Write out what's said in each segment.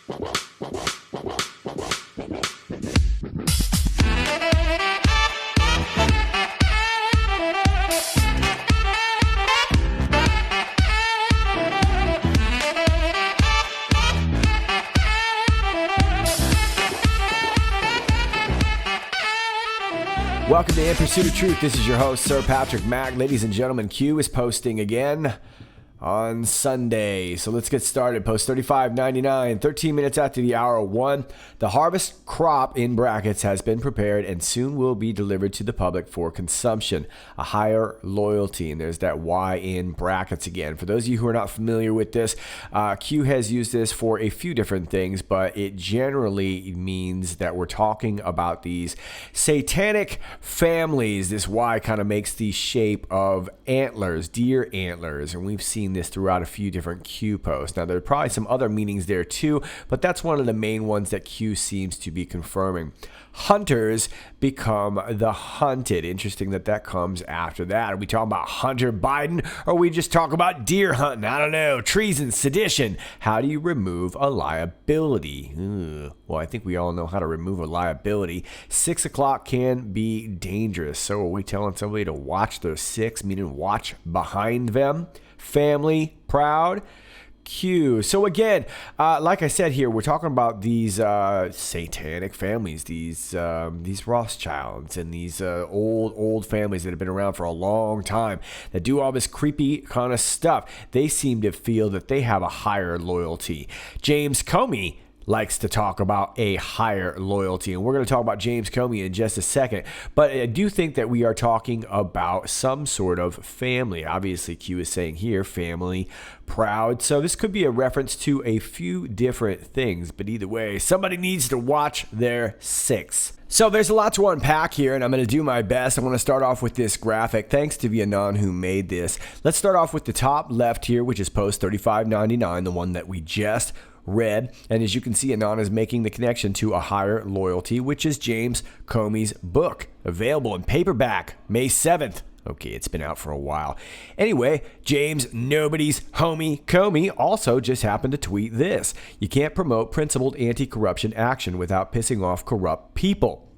Welcome to In Pursuit of Truth. This is your host, Sir Patrick Mack. Ladies and gentlemen, Q is posting again on Sunday. So let's get started. Post 35.99, 13 minutes after the hour 1. The harvest crop in brackets has been prepared and soon will be delivered to the public for consumption. A higher loyalty, and there's that Y in brackets again. For those of you who are not familiar with this, Q has used this for a few different things, but it generally means that we're talking about these satanic families. This Y kind of makes the shape of antlers, deer antlers, and we've seen this throughout a few different Q posts. Now, there are probably some other meanings there too, but that's one of the main ones that Q seems to be confirming. Hunters become the hunted. Interesting that that comes after that. Are we talking about Hunter Biden, or are we just talking about deer hunting? I don't know. Treason, sedition. How do you remove a liability? Well, I think we all know how to remove a liability. 6 o'clock can be dangerous. So are we telling somebody to watch their 6, meaning watch behind them? Family, proud, Q. So again, like I said here, we're talking about these satanic families, these Rothschilds and these old families that have been around for a long time that do all this creepy kind of stuff. They seem to feel that they have a higher loyalty. James Comey likes to talk about a higher loyalty, and we're going to talk about James Comey in just a second. But I do think that we are talking about some sort of family. Obviously, Q is saying here, family, proud. So this could be a reference to a few different things, but either way, somebody needs to watch their 6. So there's a lot to unpack here, and I'm going to do my best. I want to start off with this graphic. Thanks to the Anon who made this. Let's start off with the top left here, which is post 35.99, the one that we just read. And as you can see, Anon is making the connection to a higher loyalty, which is James Comey's book, available in paperback May 7th. Okay, it's been out for a while. Anyway, James Nobody's homie Comey also just happened to tweet this: "You can't promote principled anti-corruption action without pissing off corrupt people."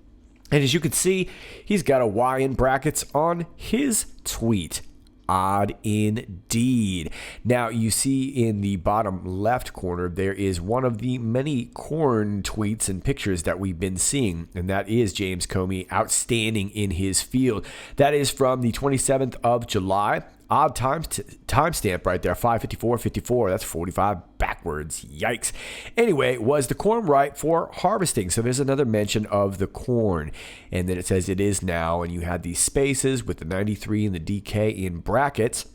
And as you can see, he's got a Y in brackets on his tweet. Odd indeed. Now, you see in the bottom left corner, there is one of the many corn tweets and pictures that we've been seeing, and that is James Comey outstanding in his field. That is from the 27th of July. Odd timestamp right there, 5:54:54. That's 45 backwards. Yikes. Anyway, was the corn ripe for harvesting? So there's another mention of the corn. And then it says it is now, and you had these spaces with the 93 and the DK in brackets.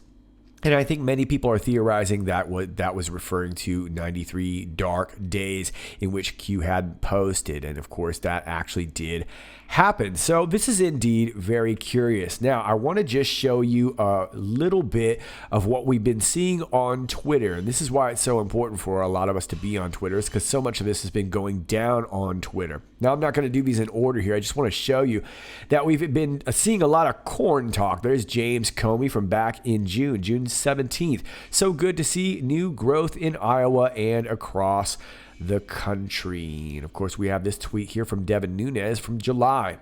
And I think many people are theorizing that that was referring to 93 dark days in which Q had posted. And of course, that actually did happen. So this is indeed very curious. Now, I want to just show you a little bit of what we've been seeing on Twitter. And this is why it's so important for a lot of us to be on Twitter. It's because so much of this has been going down on Twitter. Now, I'm not going to do these in order here. I just want to show you that we've been seeing a lot of corn talk. There's James Comey from back in June 17th. So good to see new growth in Iowa and across the country. And of course, we have this tweet here from Devin Nunes from July.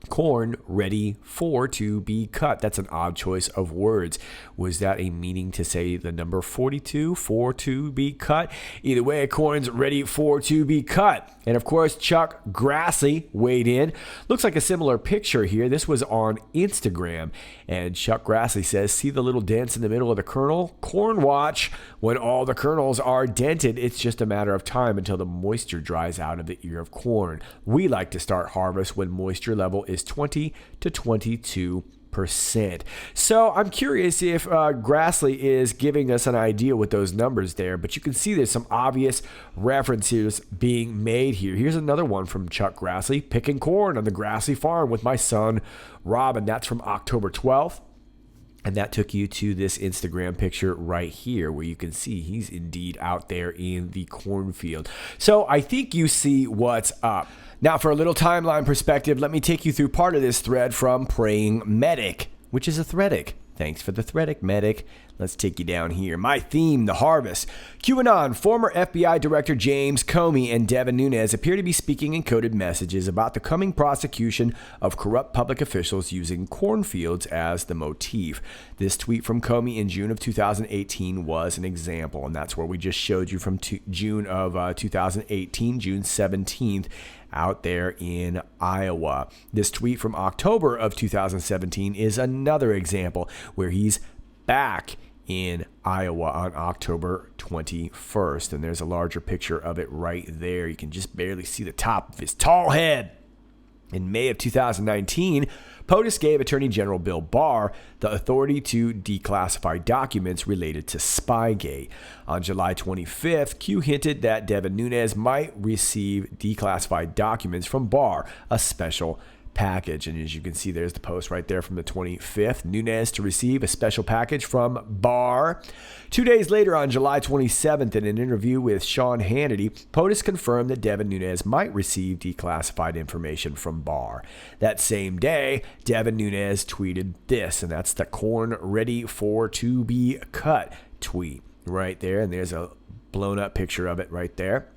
Corn ready for to be cut. That's an odd choice of words. Was that a meaning to say the number 42 for to be cut? Either way, corn's ready for to be cut. And of course, Chuck Grassley weighed in. Looks like a similar picture here. This was on Instagram. And Chuck Grassley says, "See the little dents in the middle of the kernel? Corn watch. When all the kernels are dented, it's just a matter of time until the moisture dries out of the ear of corn. We like to start harvest when moisture level is 20 to 22%. So I'm curious if Grassley is giving us an idea with those numbers there, but you can see there's some obvious references being made here. Here's another one from Chuck Grassley: "Picking corn on the Grassley farm with my son, Robin." That's from October 12th. And that took you to this Instagram picture right here where you can see he's indeed out there in the cornfield. So I think you see what's up. Now, for a little timeline perspective, let me take you through part of this thread from Praying Medic, which is a Threadic. Thanks for the Threadic, Medic. Let's take you down here. My theme, the harvest. QAnon, former FBI Director James Comey and Devin Nunes appear to be speaking in coded messages about the coming prosecution of corrupt public officials using cornfields as the motif. This tweet from Comey in June of 2018 was an example, and that's where we just showed you from June of 2018, June 17th, out there in Iowa. This tweet from October of 2017 is another example where he's back in Iowa on October 21st. And there's a larger picture of it right there. You can just barely see the top of his tall head. In May of 2019, POTUS gave Attorney General Bill Barr the authority to declassify documents related to Spygate. On July 25th, Q hinted that Devin Nunes might receive declassified documents from Barr, a special package. And as you can see, there's the post right there from the 25th. Nunes to receive a special package from Barr. 2 days later, on July 27th, in an interview with Sean Hannity, POTUS confirmed that Devin Nunes might receive declassified information from Barr. That same day, Devin Nunes tweeted this, and that's the corn ready for to be cut tweet right there. And there's a blown up picture of it right there.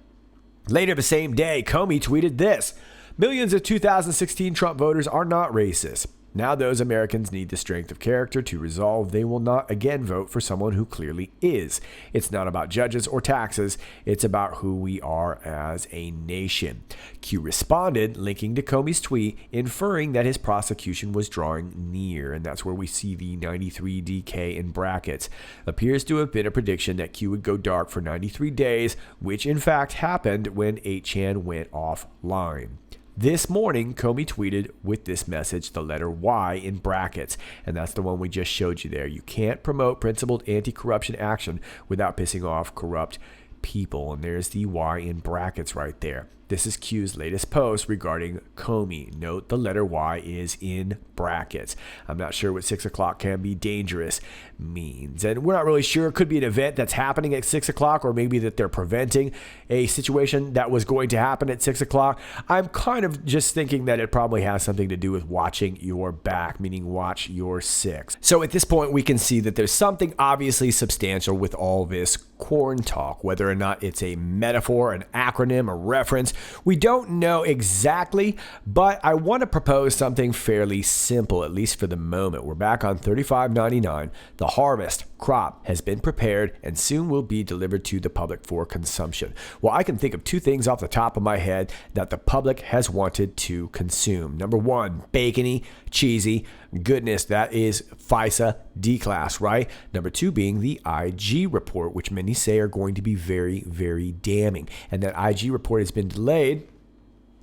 Later the same day, Comey tweeted this: millions of 2016 Trump voters are not racist. Now those Americans need the strength of character to resolve they will not again vote for someone who clearly is. It's not about judges or taxes. It's about who we are as a nation. Q responded, linking to Comey's tweet, inferring that his prosecution was drawing near. And that's where we see the 93DK in brackets. Appears to have been a prediction that Q would go dark for 93 days, which in fact happened when 8chan went offline. This morning, Comey tweeted with this message, the letter Y in brackets, and that's the one we just showed you there. You can't promote principled anti-corruption action without pissing off corrupt people, and there's the Y in brackets right there. This is Q's latest post regarding Comey. Note the letter Y is in brackets. I'm not sure what 6 o'clock can be dangerous means. And we're not really sure. It could be an event that's happening at 6 o'clock, or maybe that they're preventing a situation that was going to happen at 6 o'clock. I'm kind of just thinking that it probably has something to do with watching your back, meaning watch your six. So at this point, we can see that there's something obviously substantial with all this corn talk, whether or not it's a metaphor, an acronym, a reference. We don't know exactly, but I want to propose something fairly simple, at least for the moment. We're back on $35.99. The harvest crop has been prepared and soon will be delivered to the public for consumption. Well, I can think of two things off the top of my head that the public has wanted to consume. Number one, bacony, cheesy goodness. That is FISA D-class, right? Number two being the IG report, which many say are going to be very, very damning. And that IG report has been delayed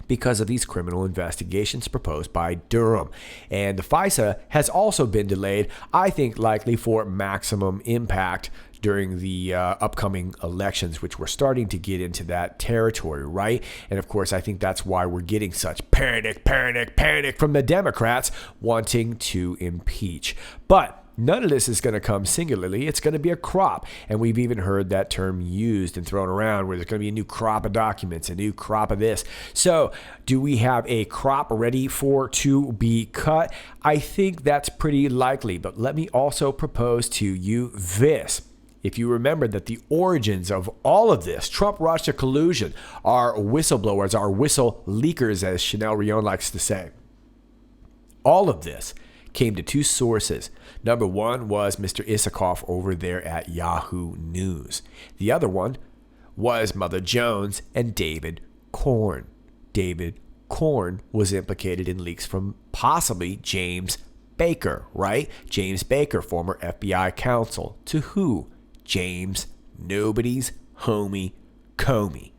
because of these criminal investigations proposed by Durham. And the FISA has also been delayed, I think likely for maximum impact during the upcoming elections, which we're starting to get into that territory, right? And of course, I think that's why we're getting such panic from the Democrats wanting to impeach. But none of this is going to come singularly. It's going to be a crop. And we've even heard that term used and thrown around where there's going to be a new crop of documents, a new crop of this. So do we have a crop ready for to be cut? I think that's pretty likely. But let me also propose to you this. If you remember that the origins of all of this, Trump-Russia collusion, are whistleblowers, are whistle leakers, as Chanel Rion likes to say. All of this came to two sources. Number one was Mr. Isikoff over there at Yahoo News. The other one was Mother Jones and David Corn. David Corn was implicated in leaks from possibly James Baker, right? James Baker, former FBI counsel. To who? James Nobody's Homie Comey.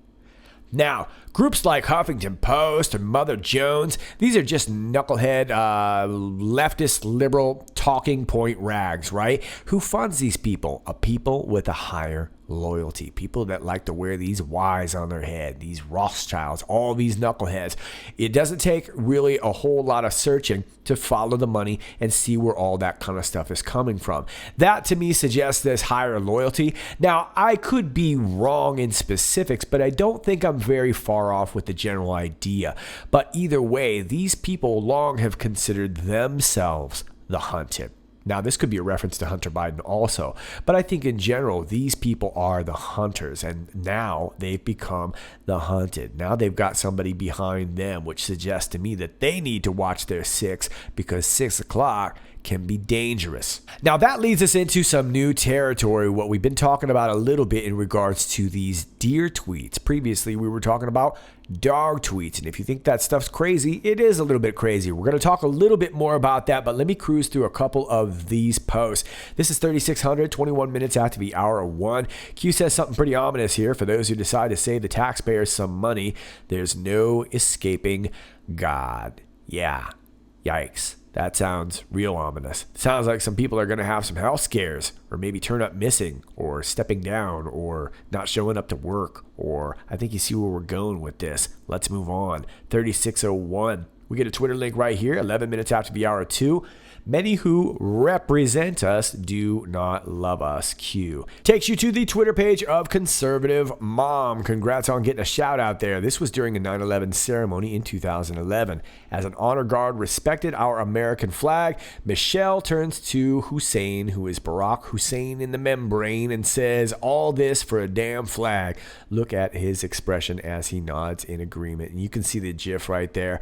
Now, groups like Huffington Post and Mother Jones, these are just knucklehead, leftist, liberal talking point rags, right? Who funds these people? A people with a higher loyalty. People that like to wear these Ys on their head, these Rothschilds, all these knuckleheads. It doesn't take really a whole lot of searching to follow the money and see where all that kind of stuff is coming from. That to me suggests this higher loyalty. Now, I could be wrong in specifics, but I don't think I'm very far off with the general idea. But either way, these people long have considered themselves the hunted. Now, this could be a reference to Hunter Biden also, but I think in general, these people are the hunters, and now they've become the hunted. Now they've got somebody behind them, which suggests to me that they need to watch their 6, because 6 o'clock can be dangerous. Now that leads us into some new territory, what we've been talking about a little bit in regards to these deer tweets. Previously, we were talking about dog tweets, and if you think that stuff's crazy, it is a little bit crazy. We're going to talk a little bit more about that, but let me cruise through a couple of these posts. This is 3600, 21 minutes after the hour of 1. Q says something pretty ominous here. For those who decide to save the taxpayers some money, there's no escaping God. Yeah, yikes. That sounds real ominous. Sounds like some people are going to have some health scares, or maybe turn up missing, or stepping down, or not showing up to work, or I think you see where we're going with this. Let's move on. 3601. We get a Twitter link right here, 11 minutes after the hour of 2. Many who represent us do not love us. Q. Takes you to the Twitter page of Conservative Mom. Congrats on getting a shout out there. This was during a 9/11 ceremony in 2011. As an honor guard respected our American flag, Michelle turns to Hussein, who is Barack Hussein in the membrane, and says, "All this for a damn flag." Look at his expression as he nods in agreement. And you can see the GIF right there.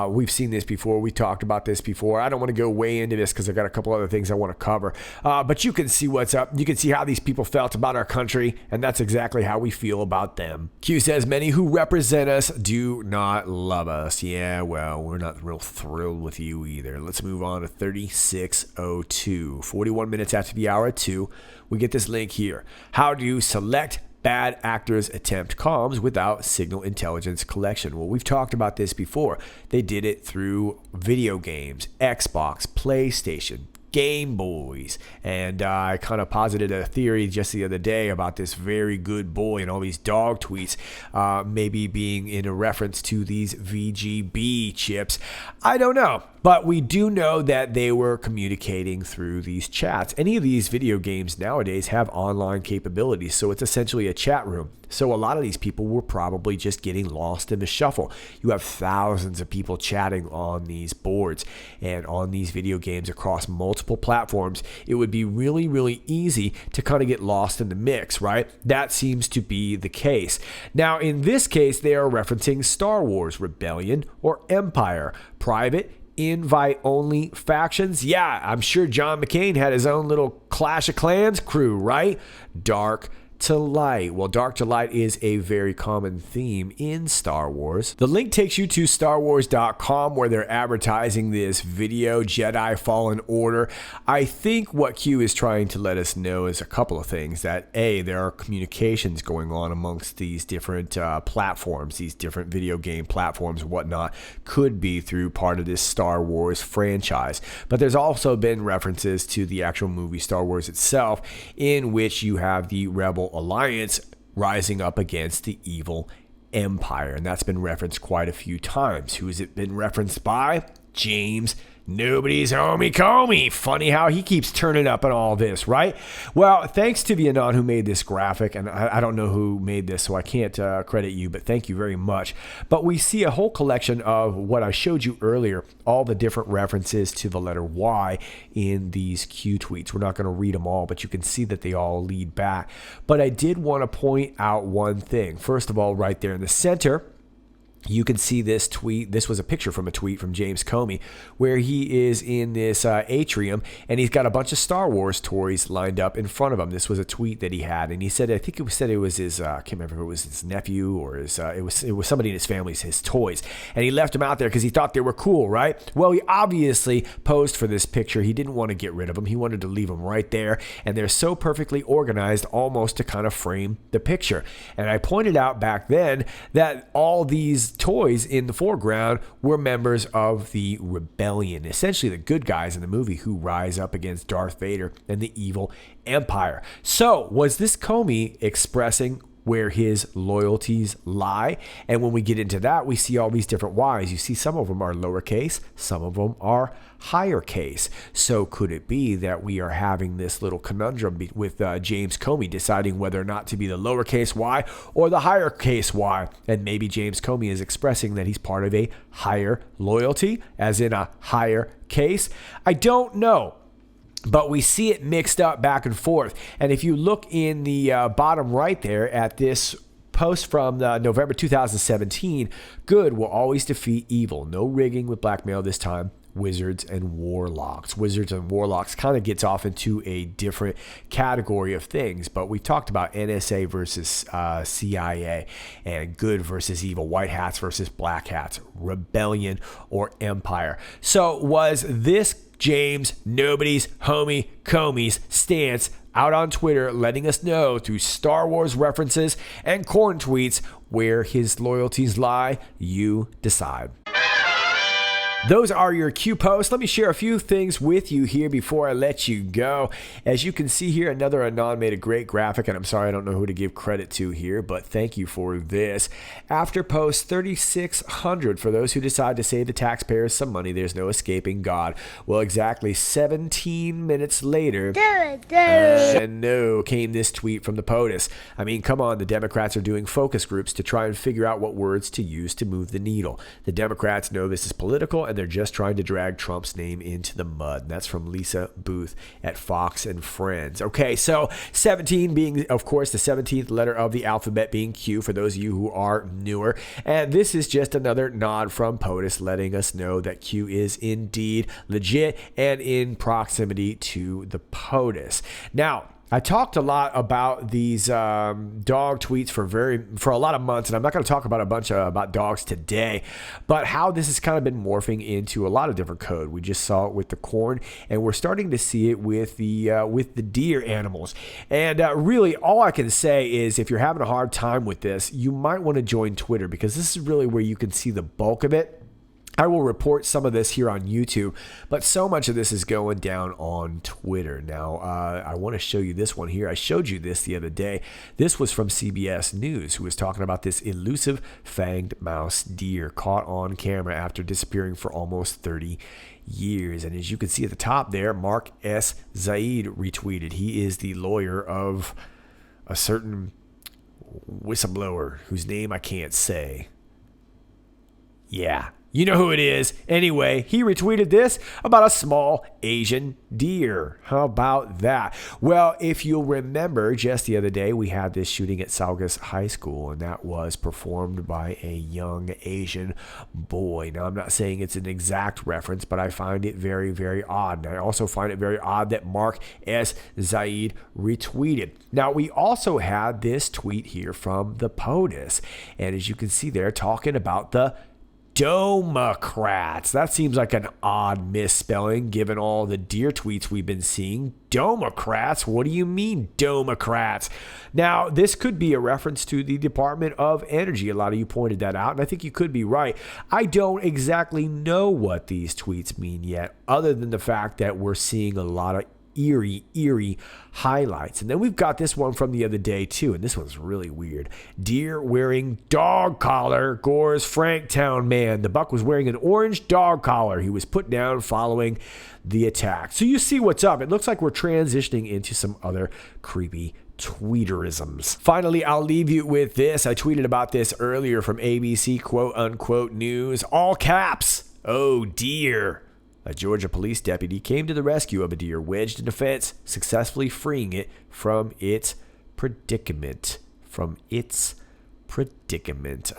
We've seen this before. We talked about this before. I don't want to go way into this because I've got a couple other things I want to cover. But you can see what's up. You can see how these people felt about our country, and that's exactly how we feel about them. Q says, many who represent us do not love us. Yeah, well, we're not real thrilled with you either. Let's move on to 3602. 41 minutes after the hour 2, we get this link here. How do you select bad actors attempt comms without signal intelligence collection? Well, we've talked about this before. They did it through video games, Xbox, PlayStation, Game Boys, and I kind of posited a theory just the other day about this very good boy and all these dog tweets maybe being in a reference to these VGB chips. I don't know, but we do know that they were communicating through these chats. Any of these video games nowadays have online capabilities, so it's essentially a chat room. So a lot of these people were probably just getting lost in the shuffle. You have thousands of people chatting on these boards and on these video games across multiple platforms. It would be really, really easy to kind of get lost in the mix, right? That seems to be the case. Now, in this case, they are referencing Star Wars, Rebellion, or Empire, private, invite-only factions. Yeah, I'm sure John McCain had his own little Clash of Clans crew, right? Dark to light. Well, dark to light is a very common theme in Star Wars. The link takes you to StarWars.com where they're advertising this video, Jedi Fallen Order. I think what Q is trying to let us know is a couple of things. That A, there are communications going on amongst these different platforms, these different video game platforms and whatnot, could be through part of this Star Wars franchise. But there's also been references to the actual movie Star Wars itself, in which you have the Rebel Alliance rising up against the evil Empire, and that's been referenced quite a few times. Who has it been referenced by? James Nobody's Homie Comey. Funny how he keeps turning up in all this, right? Well, thanks to the Anon who made this graphic, and I don't know who made this, so I can't credit you, but thank you very much. But we see a whole collection of what I showed you earlier, all the different references to the letter Y in these Q tweets. We're not going to read them all, but you can see that they all lead back. But I did want to point out one thing. First of all, right there in the center, you can see this tweet. This was a picture from a tweet from James Comey where he is in this atrium and he's got a bunch of Star Wars toys lined up in front of him. This was a tweet that he had, and he said, I think it said it was his, I can't remember if it was his nephew or his, it was somebody in his family, his toys, and he left them out there because he thought they were cool, right? Well, he obviously posed for this picture. He didn't want to get rid of them. He wanted to leave them right there, and they're so perfectly organized almost to kind of frame the picture. And I pointed out back then that all these toys in the foreground were members of the rebellion, essentially the good guys in the movie who rise up against Darth Vader and the evil Empire. So was this Comey expressing where his loyalties lie? And when we get into that, we see all these different Y's. You see some of them are lowercase, some of them are higher case. So could it be that we are having this little conundrum with James Comey deciding whether or not to be the lowercase y or the higher case y? And maybe James Comey is expressing that he's part of a higher loyalty, as in a higher case. I don't know. But we see it mixed up back and forth. And if you look in the bottom right there at this post from November 2017, good will always defeat evil. No rigging with blackmail this time. Wizards and warlocks. Wizards and warlocks kind of gets off into a different category of things, but we talked about NSA versus CIA and good versus evil, white hats versus black hats, rebellion or empire. So was this James Nobody's Homie Comey's stance out on Twitter letting us know through Star Wars references and corn tweets where his loyalties lie? You decide. Those are your Q posts. Let me share a few things with you here before I let you go. As you can see here, another Anon made a great graphic, and I'm sorry I don't know who to give credit to here, but thank you for this. After post 3600, for those who decide to save the taxpayers some money, there's no escaping God. Well, exactly 17 minutes later, and no, came this tweet from the POTUS. I mean, come on, the Democrats are doing focus groups to try and figure out what words to use to move the needle. The Democrats know this is political, and they're just trying to drag Trump's name into the mud. And that's from Lisa Booth at Fox and Friends. Okay, so 17 being, of course, the 17th letter of the alphabet being Q for those of you who are newer. And this is just another nod from POTUS letting us know that Q is indeed legit and in proximity to the POTUS. Now, I talked a lot about these dog tweets for a lot of months, and I'm not going to talk about a bunch about dogs today, but how this has kind of been morphing into a lot of different code. We just saw it with the corn, and we're starting to see it with the deer animals. And really, all I can say is if you're having a hard time with this, you might want to join Twitter, because this is really where you can see the bulk of it. I will report some of this here on YouTube, but so much of this is going down on Twitter. Now, I want to show you this one here. I showed you this the other day. This was from CBS News, who was talking about this elusive fanged mouse deer caught on camera after disappearing for almost 30 years. And as you can see at the top there, Mark S. Zaid retweeted. He is the lawyer of a certain whistleblower whose name I can't say. Yeah. You know who it is. Anyway, he retweeted this about a small Asian deer. How about that? Well, if you'll remember, just the other day, we had this shooting at Saugus High School, and that was performed by a young Asian boy. Now, I'm not saying it's an exact reference, but I find it very, very odd. And I also find it very odd that Mark S. Zaid retweeted. Now, we also had this tweet here from the POTUS, and as you can see there, talking about the Democrats. That seems like an odd misspelling given all the deer tweets we've been seeing. Democrats? What do you mean, Democrats? Now, this could be a reference to the Department of Energy. A lot of you pointed that out, and I think you could be right. I don't exactly know what these tweets mean yet, other than the fact that we're seeing a lot of eerie highlights. And then we've got this one from the other day too, and this one's really weird. Deer wearing dog collar gores Franktown man. The buck was wearing an orange dog collar. He was put down following the attack. So you see what's up. It looks like we're transitioning into some other creepy tweeterisms. Finally, I'll leave you with this. I tweeted about this earlier from ABC quote unquote news. All caps. Oh dear. A Georgia police deputy came to the rescue of a deer wedged in a fence, successfully freeing it from its predicament.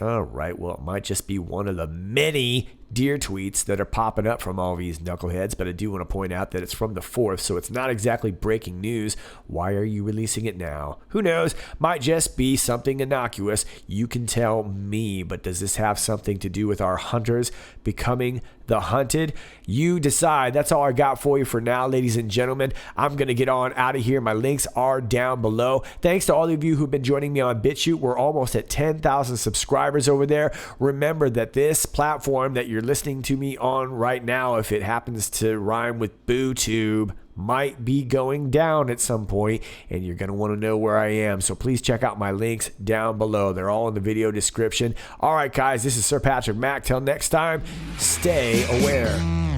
All right, well, it might just be one of the many deer tweets that are popping up from all these knuckleheads, but I do want to point out that it's from the 4th, so it's not exactly breaking news. Why are you releasing it now? Who knows? Might just be something innocuous. You can tell me, but does this have something to do with our hunters becoming the hunted? You decide. That's all I got for you for now, ladies and gentlemen. I'm going to get on out of here. My links are down below. Thanks to all of you who've been joining me on BitChute. We're almost at 10,000 subscribers over there. Remember that this platform that you're listening to me on right now, if it happens to rhyme with BooTube, might be going down at some point, and you're going to want to know where I am. So please check out my links down below. They're all in the video description. All right, guys, this is Sir Patrick Mack. Till next time, stay aware.